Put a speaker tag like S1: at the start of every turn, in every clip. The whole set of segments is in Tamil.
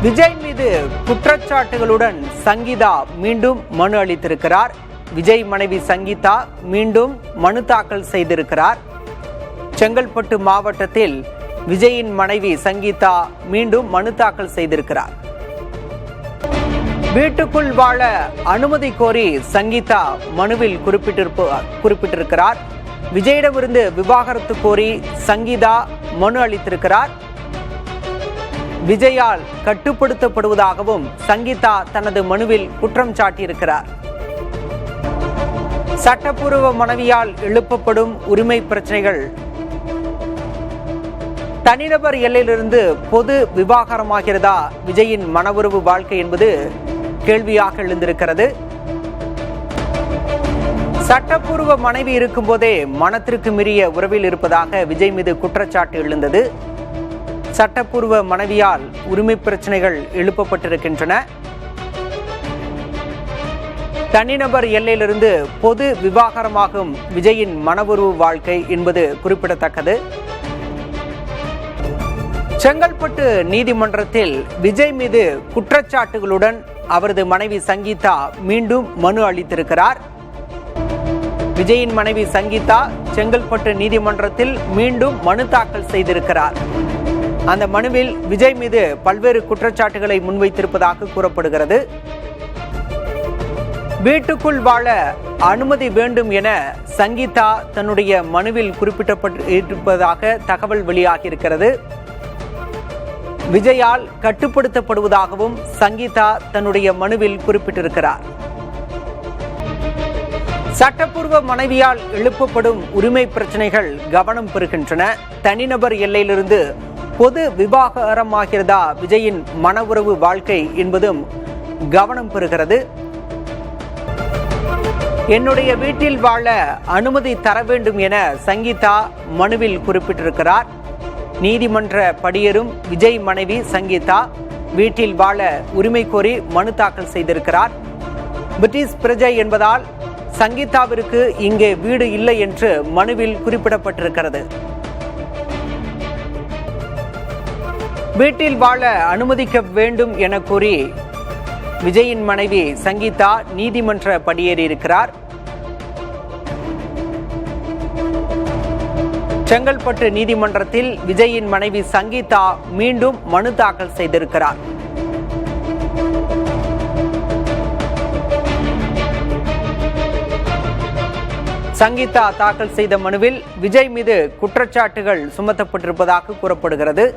S1: விஜய் மீது குற்றச்சாட்டுகளுடன் சங்கீதா மீண்டும் மனு அளித்திருக்கிறார். விஜய் மனைவி சங்கீதா மீண்டும் மனு தாக்கல் செய்திருக்கிறார். செங்கல்பட்டு மாவட்டத்தில் விஜயின் மனைவி சங்கீதா மீண்டும் மனு தாக்கல் செய்திருக்கிறார். வீட்டுக்குள் வாழ அனுமதி கோரி சங்கீதா மனுவில் குறிப்பிட்டிருக்கிறார். விஜயிடமிருந்து விவாகரத்து கோரி சங்கீதா மனு அளித்திருக்கிறார். விஜயால் கட்டுப்படுத்தப்படுவதாகவும் சங்கீதா தனது மனுவில் குற்றம் சாட்டியிருக்கிறார். சட்டப்பூர்வ மனைவியால் எழுப்பப்படும் உரிமை பிரச்சனைகள் தனிநபர் எல்லையிலிருந்து பொது விவாகரமாகிறதா விஜயின் மனவுறவு வாழ்க்கை என்பது கேள்வியாக எழுந்திருக்கிறது. சட்டப்பூர்வ மனைவி இருக்கும் போதே மனத்திற்கு மீறிய உறவில் இருப்பதாக விஜய் மீது குற்றச்சாட்டு எழுந்தது. சட்டப்பூர்வ மனைவியால் உரிமை பிரச்சனைகள் எழுப்பப்பட்டிருக்கின்றன. தனிநபர் எல்லையிலிருந்து பொது விவாகரமாகும் விஜயின் மனவுறவு வாழ்க்கை என்பது குறிப்பிடத்தக்கது. செங்கல்பட்டு நீதிமன்றத்தில் விஜய் மீது குற்றச்சாட்டுகளுடன் அவரது மனைவி சங்கீதா மீண்டும் மனு அளித்திருக்கிறார். விஜயின் மனைவி சங்கீதா செங்கல்பட்டு நீதிமன்றத்தில் மீண்டும் மனு தாக்கல் செய்திருக்கிறார். அந்த மனுவில் விஜய் மீது பல்வேறு குற்றச்சாட்டுகளை முன்வைத்திருப்பதாக கூறப்படுகிறது. வீட்டுக்குள் வாழ அனுமதி வேண்டும் என சங்கீதா தன்னுடைய மனுவில் குறிப்பிட்டிருப்பதாக தகவல் வெளியாகியிருக்கிறது. விஜயால் கட்டுப்படுத்தப்படுவதாகவும் சங்கீதா தன்னுடைய மனுவில் குறிப்பிட்டிருக்கிறார். சட்டப்பூர்வ மனைவியால் எழுப்பப்படும் உரிமை பிரச்சனைகள் கவனம் பெறுகின்றன. தனிநபர் எல்லையிலிருந்து பொது விவாகரமாகிறதா விஜயின் மன உறவு வாழ்க்கை என்பதும் கவனம் பெறுகிறது. என்னுடைய வீட்டில் வாழ அனுமதி தர வேண்டும் என சங்கீதா மனுவில் குறிப்பிட்டிருக்கிறார். நீதிமன்ற படியேறும் விஜய் மனைவி சங்கீதா வீட்டில் வாழ உரிமை கோரி மனு தாக்கல் செய்திருக்கிறார். பிரிட்டிஷ் பிரஜை என்பதால் சங்கீதாவிற்கு இங்கே வீடு இல்லை என்று மனுவில் குறிப்பிடப்பட்டிருக்கிறது. வீட்டில் வாழ அனுமதிக்க வேண்டும் என கூறி விஜயின் மனைவி சங்கீதா நீதிமன்ற படியேறியிருக்கிறார். செங்கல்பட்டு நீதிமன்றத்தில் விஜயின் மனைவி சங்கீதா மீண்டும் மனு தாக்கல் செய்திருக்கிறார். சங்கீதா தாக்கல் செய்த மனுவில் விஜய் மீது குற்றச்சாட்டுகள் சுமத்தப்பட்டிருப்பதாக கூறப்படுகிறது.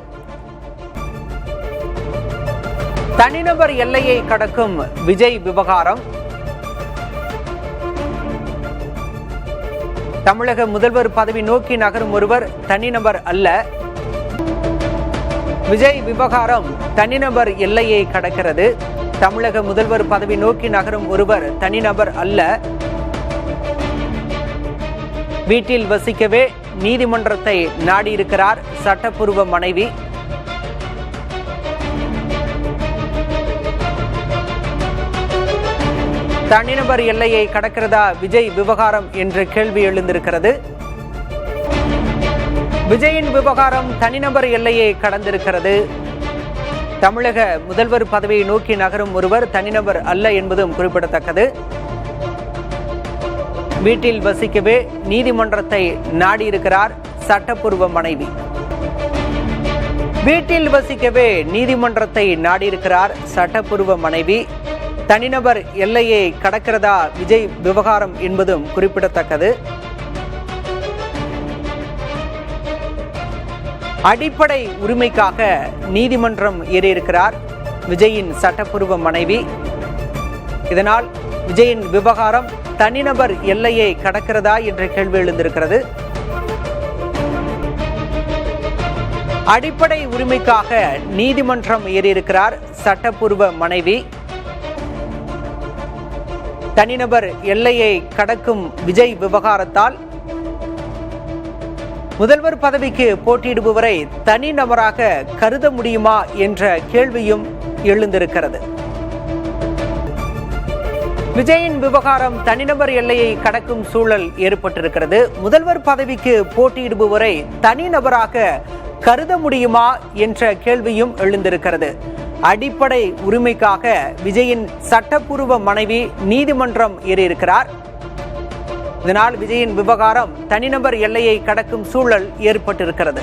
S1: தனிநபர் எல்லையை கடக்கும் விஜய் விவகாரம். தமிழக முதல்வர் பதவி நோக்கி நகரும் ஒருவர் தனிநபர் அல்ல. விஜய் விவகாரம் தனிநபர் எல்லையை கடக்கிறது. தமிழக முதல்வர் பதவி நோக்கி நகரும் ஒருவர் தனிநபர் அல்ல. வீட்டில் வசிக்கவே நீதிமன்றத்தை நாடியிருக்கிறார் சட்டப்பூர்வ மனைவி. தனிநபர் எல்லையை கடக்கிறதா விஜய் விவகாரம் என்ற கேள்வி எழுந்திருக்கிறது. விஜயின் விவகாரம் தனிநபர் எல்லையை கடந்திருக்கிறது. தமிழக முதல்வர் பதவியை நோக்கி நகரும் ஒருவர் தனிநபர் அல்ல என்பதும் குறிப்பிடத்தக்கது. வீட்டில் வசிக்கவே நீதிமன்றத்தை நாடியிருக்கிறார் சட்டப்பூர்வ மனைவி. வீட்டில் வசிக்கவே நீதிமன்றத்தை நாடியிருக்கிறார் சட்டப்பூர்வ மனைவி. தனிநபர் எல்லையை கடக்கிறதா விஜய் விவகாரம் என்பதும் குறிப்பிடத்தக்கது. அடிப்படை உரிமைக்காக நீதிமன்றம் ஏறியிருக்கிறார் விஜயின் சட்டப்பூர்வ மனைவி. இதனால் விஜயின் விவகாரம் தனிநபர் எல்லையை கடக்கிறதா என்ற கேள்வி எழுந்திருக்கிறது. அடிப்படை உரிமைக்காக நீதிமன்றம் ஏறியிருக்கிறார் சட்டப்பூர்வ மனைவி. தனிநபர் எல்லையை கடக்கும் விஜய் விவகாரத்தால் முதல்வர் பதவிக்கு போட்டியிடுபவரை தனிநபராக கருத முடியுமா என்ற கேள்வியும் எழுந்திருக்கிறது. விஜயின் விவகாரம் தனிநபர் எல்லையை கடக்கும் சூழல் ஏற்பட்டிருக்கிறது. முதல்வர் பதவிக்கு போட்டியிடுபவரை தனிநபராக கருத முடியுமா என்ற கேள்வியும் எழுந்திருக்கிறது. அடிப்படை உரிமைக்காக விஜயின் சட்டப்பூர்வ மனைவி நீதிமன்றம் ஏறியிருக்கிறார். இதனால் விஜயின் விவகாரம் தனிநபர் எல்லையை கடக்கும் சூழல் ஏற்பட்டிருக்கிறது.